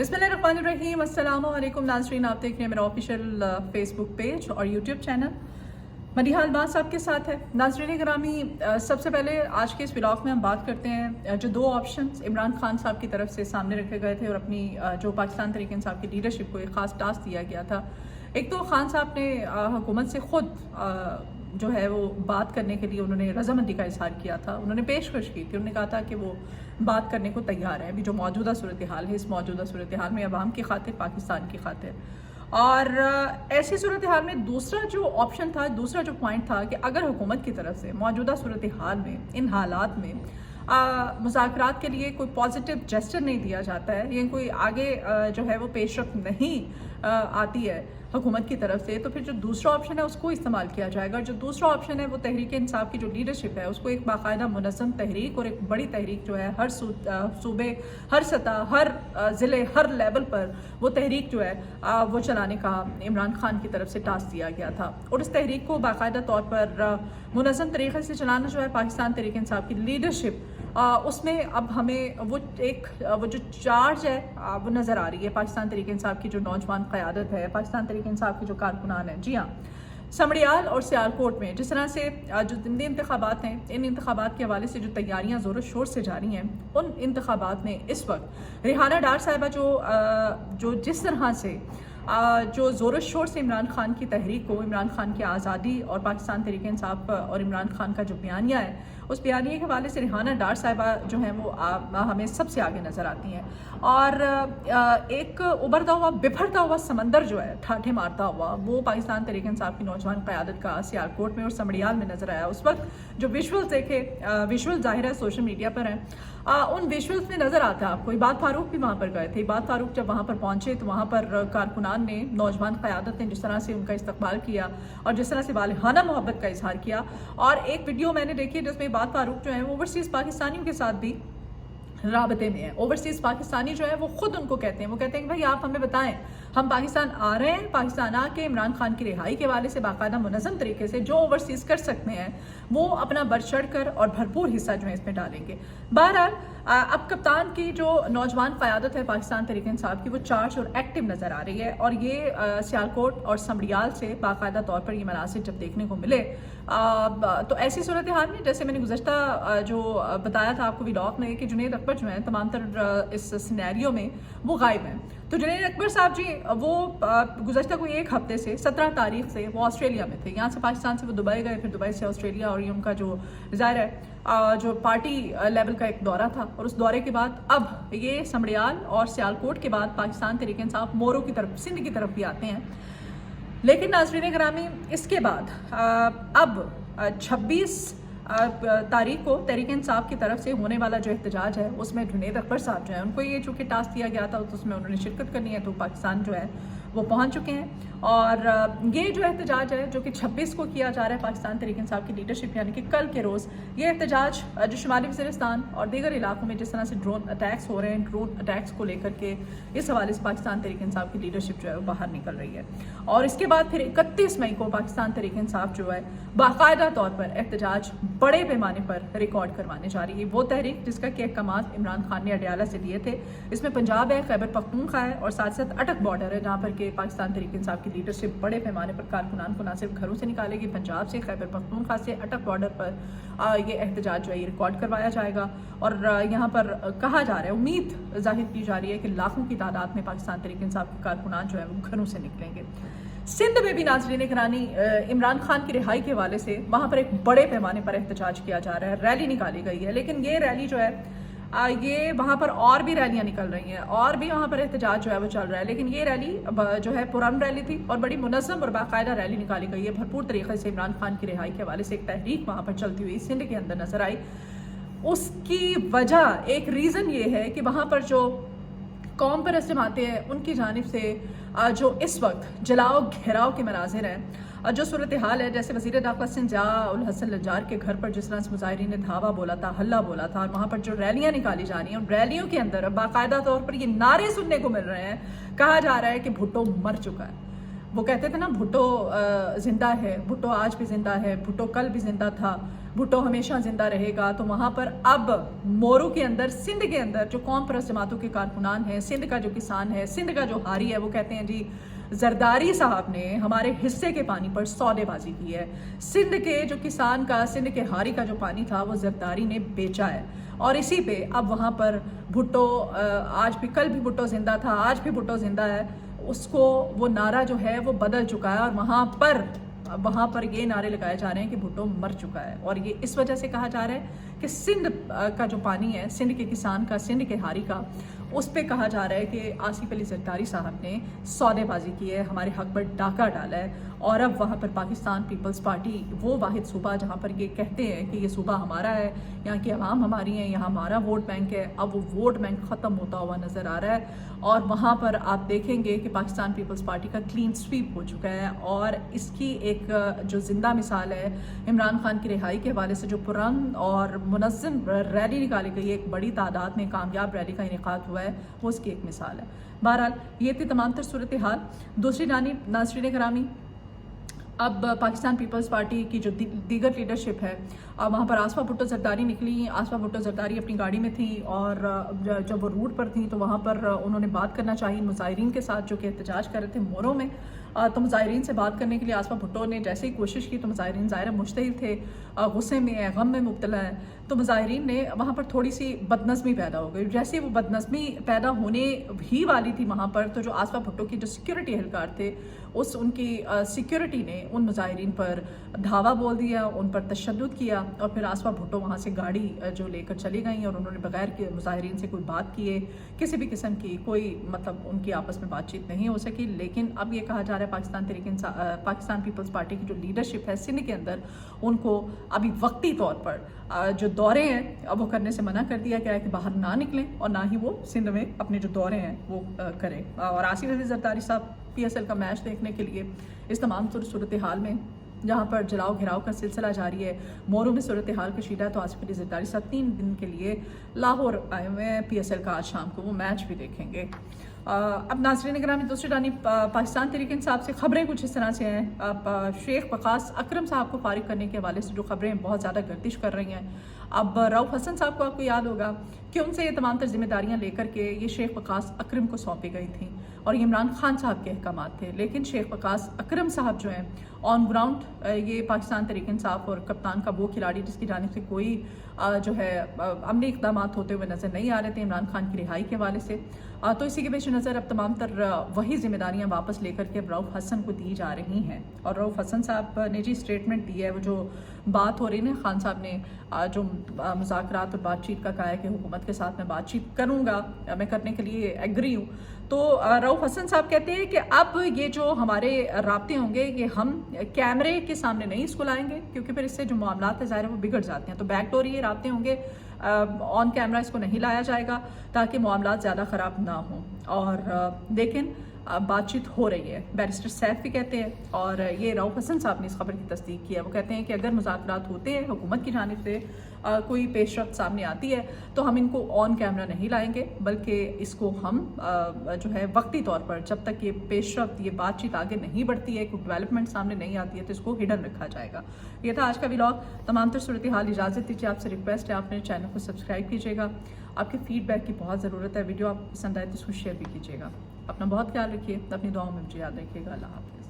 बिस्मिल्लाहिर्रहमानिर्रहीम। अस्सलाम वालेकुम नाज़रीन, आप देख रहे हैं मेरा ऑफिशियल फेसबुक पेज और यूट्यूब चैनल। मदीहा अल्बास आपके साथ है। नाज़रीन गिरामी, सबसे पहले आज के इस व्लॉग में हम बात करते हैं जो दो ऑप्शंस इमरान खान साहब की तरफ से सामने रखे गए थे और अपनी जो पाकिस्तान तहरीक इंसाफ की लीडरशिप को एक ख़ास टास्क दिया गया था। एक तो खान साहब ने हुकूमत से ख़ुद जो है वो बात करने के लिए उन्होंने रजामंदी का इजहार किया था, उन्होंने पेशकश की थी, उन्होंने कहा था कि वो बात करने को तैयार है। अभी जो मौजूदा सूरत हाल है, इस मौजूदा सूरत हाल में अवाम की खातिर, पाकिस्तान की खातिर। और ऐसी सूरत हाल में दूसरा जो ऑप्शन था, दूसरा जो पॉइंट था कि अगर हुकूमत की तरफ से मौजूदा सूरत हाल में, इन हालात में मुज़ाकरात के लिए कोई पॉजिटिव जेस्चर नहीं दिया जाता है या कोई आगे जो है वो पेशरफ्त नहीं आती है हुकूमत की तरफ से, तो फिर जो दूसरा ऑप्शन है उसको इस्तेमाल किया जाएगा। जो दूसरा ऑप्शन है वो तहरीक इंसाफ की जो लीडरशिप है उसको एक बाकायदा मुनज़्ज़म तहरीक और एक बड़ी तहरीक जो है हर सूबे, हर सतह, हर ज़िले, हर लेवल पर वो तहरीक जो है वो चलाने का इमरान खान की तरफ से टास्क दिया गया था। और इस तहरीक को बाकायदा तौर पर मुनज़्ज़म तरीक़े से चलाना जो है पाकिस्तान तहरीक इंसाफ की लीडरशिप, उसमें अब हमें वो जो चार्ज है वो नज़र आ रही है। पाकिस्तान तहरीक इंसाफ की जो नौजवान क़यादत है, पाकिस्तान तहरीक इंसाफ की जो कारकुनान है, जी हाँ, समड़ियाल और सियालकोट में जिस तरह से जो ज़िमनी इंतखाबात हैं, इन इंतखाबात के हवाले से जो तैयारियाँ ज़ोर शोर से जारी हैं, उन इंतखाबात में इस वक्त रिहाना डार साहिबा जो जिस तरह से जो ज़ोर शोर से इमरान खान की तहरीक को, इमरान खान की आज़ादी और पाकिस्तान तहरीक इंसाफ और इमरान खान का जो बयानिया है, उस बयानिए के हवाले से रिहाना डार साहिबा जो हैं वो हमें सबसे आगे नज़र आती हैं। और एक उभरता हुआ, बिफरता हुआ समंदर जो है, ठाठे मारता हुआ, वो पाकिस्तान तहरीक इंसाफ की नौजवान क़यादत का सियालकोट में और समड़ियाल में नज़र आया। उस वक्त जो विजुअल्स देखे, विजुअल ज़ाहिर है सोशल मीडिया पर हैं, उन विजुअल्स में नज़र आता है आपको। इबाद फारूक भी वहाँ पर गए थे। इबाद फारूक जब वहाँ पर पहुँचे तो वहाँ पर कारकुनान ने, नौजवान क़यादत ने जिस तरह से उनका इस्तकबाल किया और जिस तरह से वालिहाना मोहब्बत का इजहार किया। और एक वीडियो मैंने देखी जिसमें इबाद फारूक जो है वो ओवरसीज़ पाकिस्तानियों के साथ भी राबते में है। ओवरसीज़ पाकिस्तानी जो है वो खुद उनको कहते हैं, वो कहते हैं कि भाई आप हमें बताएं, हम पाकिस्तान आ रहे हैं, पाकिस्तान आके इमरान खान की रिहाई के हवाले से बाकायदा मुनज़्ज़म तरीके से जो ओवरसीज़ कर सकते हैं वो अपना बढ़ चढ़ कर और भरपूर हिस्सा जो है इसमें डालेंगे। बहरहाल अब कप्तान की जो नौजवान क़यादत है पाकिस्तान तहरीक इंसाफ की, वो चार्ज और एक्टिव नज़र आ रही है। और ये सियालकोट और समड़ियाल से बाकायदा तौर पर ये मनासिर जब देखने को मिले तो ऐसी सूरत हाल में, जैसे मैंने गुज़श्ता जो बताया था आपको व्लॉग में, कि जुनैद अकबर जो हैं तमाम तर इस सिनेरियो में वो गायब हैं। तो जुनैद अकबर साहब जी वो गुज़श्ता कोई एक हफ्ते से 17 तारीख से वो ऑस्ट्रेलिया में थे। यहाँ से पाकिस्तान से वो दुबई गए, फिर दुबई से ऑस्ट्रेलिया, और ये उनका जो ज़ाहिर है जो पार्टी लेवल का एक दौरा था। और उस दौरे के बाद अब ये समड़ियाल और सियालकोट के बाद पाकिस्तान तहरीक इंसाफ मोरों की तरफ, सिंध की तरफ भी आते हैं। लेकिन नाज़रीन गिरामी, इसके बाद अब 26 तारीख को तहरीक इंसाफ की तरफ से होने वाला जो एहतजाज है उसमें जुनैद अकबर साहब जो है, उनको ये चूँकि टास्क दिया गया था तो उसमें उन्होंने शिरकत करनी है, तो पाकिस्तान जो है वो पहुंच चुके हैं। और ये जो एहतजाज है जो कि 26 को किया जा रहा है पाकिस्तान तहरीक इंसाफ की लीडरशिप, यानी कि कल के रोज़, ये एहतजाज जो शुमाली वज़ीरिस्तान और दीगर इलाकों में जिस तरह से ड्रोन अटैक्स हो रहे हैं, ड्रोन अटैक्स को लेकर के इस हवाले से पाकिस्तान तहरीक इंसाफ की लीडरशिप जो है वो बाहर निकल रही है। और इसके बाद फिर 31 मई को पाकिस्तान तहरीक इंसाफ जो है बाकायदा तौर पर एहतजाज बड़े पैमाने पर रिकॉर्ड करवाने जा रही है। वो तहरीक जिसका कि अहकामात इमरान खान ने अडियाला से लिए थे, इसमें पंजाब है, खैबर पख्तूनख्वा है और साथ साथ अटक बॉर्डर है, जहाँ पर कि पाकिस्तान तहरीक इंसाफ की लीडरशिप बड़े पैमाने पर कारकुनान को न सिर्फ घरों से निकालेगी, पंजाब से, खैबर पख्तूनख्वा से, अटक बॉर्डर पर ये एहतजाज जो है ये रिकॉर्ड करवाया जाएगा। और यहाँ पर कहा जा रहा है, उम्मीद जाहिर की जा रही है कि लाखों की तादाद में पाकिस्तान तहरीक इंसाफ के कारकुनान जो है वो घरों से निकलेंगे। सिंध में भी नाज़रीन गिरामी, इमरान खान की रिहाई के हवाले से वहाँ पर एक बड़े पैमाने पर एहतजाज किया जा रहा है, रैली निकाली गई है। लेकिन ये रैली जो है ये वहाँ पर और भी रैलियाँ निकल रही हैं और भी वहाँ पर एहतजाज जो है वो चल रहा है। लेकिन ये रैली जो है पुरान रैली थी और बड़ी मुनज़्ज़म और बाकायदा रैली निकाली गई है। भरपूर तरीके से इमरान खान की रिहाई के हवाले से एक तहरीक वहाँ पर चलती हुई सिंध के अंदर नज़र आई। उसकी वजह, एक रीज़न ये है कि वहाँ पर जो कौम पर जमाते हैं उनकी जानिब से जो इस वक्त जलाओ घेराव के मनाजिर हैं, जो सूरत हाल है, जैसे वज़ीर दाखिला सिंध ज़िया-उल हसन लज्जार के घर पर जिस तरह से मुजाहिरीन ने धावा बोला था, हल्ला बोला था, और वहाँ पर जो रैलियाँ निकाली जा रही हैं, उन रैलियों के अंदर बाकायदा तौर पर ये नारे सुनने को मिल रहे हैं। कहा जा रहा है कि भुट्टो मर चुका है। वो कहते थे ना, भुट्टो जिंदा है, भुट्टो आज भी जिंदा है, भुट्टो कल भी जिंदा था, भुट्टो हमेशा ज़िंदा रहेगा, तो वहाँ पर अब मोरू के अंदर, सिंध के अंदर जो कौम परस्त जमातों के कारकुनान हैं, सिंध का जो किसान है, सिंध का जो हारी है, वो कहते हैं जी जरदारी साहब ने हमारे हिस्से के पानी पर सौदेबाजी की है। सिंध के जो किसान का, सिंध के हारी का जो पानी था वो जरदारी ने बेचा है, और इसी पे अब वहाँ पर भुट्टो, आज भी, कल भी भुट्टो ज़िंदा था, आज भी भुट्टो ज़िंदा है, उसको वो नारा जो है वो बदल चुका है, और वहाँ पर ये नारे लगाए जा रहे हैं कि भुट्टो मर चुका है। और ये इस वजह से कहा जा रहा है कि सिंध का जो पानी है, सिंध के किसान का, सिंध के हारी का, उस पे कहा जा रहा है कि आसिफ अली जरदारी साहब ने सौदेबाजी की है, हमारे हक पर डाका डाला है। और अब वहाँ पर पाकिस्तान पीपल्स पार्टी, वो वाहिद सूबा जहाँ पर ये कहते हैं कि ये सूबा हमारा है, यहाँ की आवाम हमारी है, यहाँ हमारा वोट बैंक है, अब वो वोट बैंक ख़त्म होता हुआ नज़र आ रहा है। और वहाँ पर आप देखेंगे कि पाकिस्तान पीपल्स पार्टी का क्लीन स्वीप हो चुका है। और इसकी एक जो ज़िंदा मिसाल है, इमरान खान की रिहाई के हवाले से जो पुरअमन और मुनज़्ज़म रैली निकाली गई, एक बड़ी तादाद में कामयाब रैली का इनेकाद हुआ है, वो उसकी एक मिसाल है। बहरहाल ये थी तमाम तर सूरत हाल। दूसरी जानिब नाज़रीन ग्रामी, अब पाकिस्तान पीपल्स पार्टी की जो दीगर लीडरशिप है, वहाँ पर आसफा भुट्टो जरदारी निकली। आसफा भुट्टो जरदारी अपनी गाड़ी में थी, और जब वो रूट पर थी तो वहाँ पर उन्होंने बात करना चाहिए मुजाहिरीन के साथ जो कि एहतजाज कर रहे थे मोरों में। तो मुजाहिरीन से बात करने के लिए आसफा भुट्टो ने जैसे ही कोशिश की तो मुजाहिरीन ज़ाहिर मुश्तइल थे, गुस्से में है, गम में मुब्तला है, तो मुजाहिरीन ने वहाँ पर थोड़ी सी बदनज़मी पैदा हो गई। जैसे वो बदनज़मी पैदा होने ही वाली थी वहाँ पर, तो जो आसफा भुट्टो की जो सिक्योरिटी एहलकार थे, उनकी सिक्योरिटी ने उन मुजाहिरीन पर धावा बोल दिया, उन पर तशद्दुद किया, और फिर आसफा भुट्टो वहाँ से गाड़ी जो लेकर चली गई, और उन्होंने बगैर के मुजाहिरीन से कोई बात किए, किसी भी किस्म की कोई मतलब उनकी आपस में बातचीत नहीं हो सकी। लेकिन अब ये कहा जा रहा है पाकिस्तान पीपल्स पार्टी की जो लीडरशिप है सिंध के अंदर, उनको अभी वक्ती तौर पर जो दौरे हैं अब वो करने से मना कर दिया गया है कि बाहर ना निकलें, और ना ही वो सिंध में अपने जो दौरे हैं वो करें। और आसिफ अली जरदारी साहब PSL का मैच देखने के लिए इस तमाम सूरत हाल में, जहाँ पर जलाओ घिराव का सिलसिला जारी है, मोरू में सूरत हाल कशीदा, तो आसिफ अली जरदारी साहब 3 दिन के लिए लाहौर आए हुए हैं। PSL का आज शाम को वो मैच भी देखेंगे। अब नाज़रीन ग्रामी, दूसरी जानिब पाकिस्तान तहरीक इंसाफ से खबरें कुछ इस तरह से हैं। अब शेख वकास अकरम साहब को फारिग करने के हवाले से जो खबरें बहुत ज़्यादा गर्दिश कर रही हैं, अब रऊफ़ हसन साहब को आपको याद होगा कि उनसे ये तमाम तर जिम्मेदारियाँ लेकर के ये शेख वकास अकरम को सौंपी गई थी, और ये इमरान खान साहब के अहकामात थे। लेकिन शेख वकास अकरम साहब जो हैं ऑन ग्राउंड, ये पाकिस्तान तहरीक इंसाफ और कप्तान का वो खिलाड़ी जिसकी जानिब से कोई जो है अमली इक़दाम होते हुए नज़र नहीं आ रहे थे इमरान खान की रिहाई के हवाले से। तो इसी के पेश नज़र अब तमाम तर वही जिम्मेदारियाँ वापस लेकर के अब रऊफ़ हसन को दी जा रही हैं। और रऊफ़ हसन साहब ने जी स्टेटमेंट दी है, वो जो बात हो रही है ना, खान साहब ने जो मुज़ाकरात और बातचीत का कहा है कि हुकूमत के साथ मैं बातचीत करूँगा, मैं करने के लिए एग्री हूँ। तो रऊफ़ हसन साहब कहते हैं कि अब ये जो हमारे राब्ते होंगे ये हम कैमरे के सामने नहीं इसको लाएंगे, क्योंकि फिर इससे जो मामलात है ज़ाहिर है वो बिगड़ जाते हैं। तो बैकडोर ये राब्ते होंगे, ऑन कैमरा इसको नहीं लाया जाएगा ताकि मामलात ज़्यादा ख़राब ना हों। और लेकिन बातचीत हो रही है, बैरिस्टर सैफ भी कहते हैं, और ये रऊफ़ हसन साहब ने इस खबर की तस्दीक की है। वो कहते हैं कि अगर मुज़ाकरात होते हैं, हुकूमत की जानिब से कोई पेशरफ्त सामने आती है, तो हम इनको ऑन कैमरा नहीं लाएंगे, बल्कि इसको हम जो है वक्ती तौर पर, जब तक ये पेशरफ्त, ये बातचीत आगे नहीं बढ़ती है, कोई डेवलपमेंट सामने नहीं आती है, तो इसको हिडन रखा जाएगा। ये था आज का व्लॉग। तमाम तर सूरत हाल, इजाज़त दीजिए, आपसे रिक्वेस्ट है आप मेरे चैनल को सब्सक्राइब कीजिएगा। आपके फीडबैक की बहुत ज़रूरत है, वीडियो आपको पसंद आए तो उसको शेयर भी कीजिएगा। अपना बहुत ख्याल रखिए, अपनी दुआओं में मुझे याद रखिएगा। अल्लाह हाफ़िज़।